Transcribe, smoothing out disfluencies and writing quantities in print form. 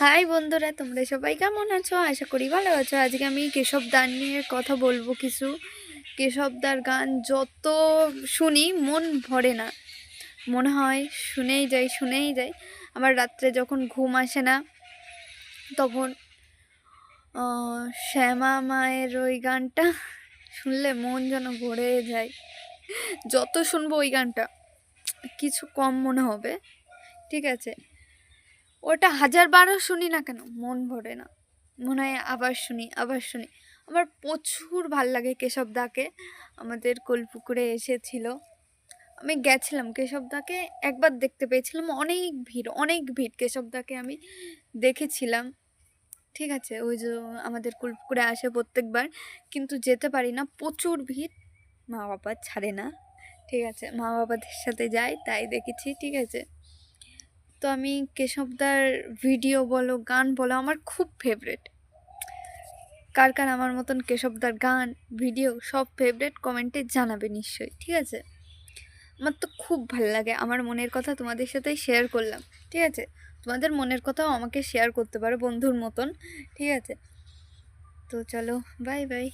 High বন্ধুরা, তোমরা সবাই কেমন আছো? আশা করি ভালো আছো। আজকে আমি কেশব দার নিয়ে কথা বলবো কিছু। কেশব দার গান যত শুনি মন ভরে না, মনে হয় শুনেই যাই। আমার রাত্রে যখন ঘুম আসে না তখন শ্যামা মায়ের ওই গানটা শুনলে মন যেন ভরে যায়। যত শুনবো ওই গানটা কিছু কম মনে হবে, ঠিক আছে? ওটা 1000বারও শুনি না কেন মন ভরে না, মনে হয় আবার শুনি। আমার প্রচুর ভাল লাগে কেশব দাকে। আমাদের কোলপুকুরে এসেছিল, আমি গেছিলাম কেশব দাকে একবার দেখতে পেয়েছিলাম। অনেক ভিড় কেশব দাকে আমি দেখেছিলাম, ঠিক আছে? ওই যে আমাদের কোলপুকুরে আসে প্রত্যেকবার, কিন্তু যেতে পারি না, প্রচুর ভিড়। মা বাবা ছাড়ে না, ঠিক আছে? মা বাবাদের সাথে যাই, তাই দেখেছি, ঠিক আছে? তো আমি কেশবদার ভিডিও বলো গান বলো আমার খুব ফেভারেট। কার কার আমার মতন কেশবদার গান ভিডিও সব ফেভারেট কমেন্টে জানাবে নিশ্চয়ই, ঠিক আছে? আমার তো খুব ভালো লাগে, আমার মনের কথা তোমাদের সাথে শেয়ার করলাম, ঠিক আছে? তোমাদের মনের কথাও আমাকে শেয়ার করতে পারো বন্ধুর মতন, ঠিক আছে? তো চলো, বাই বাই।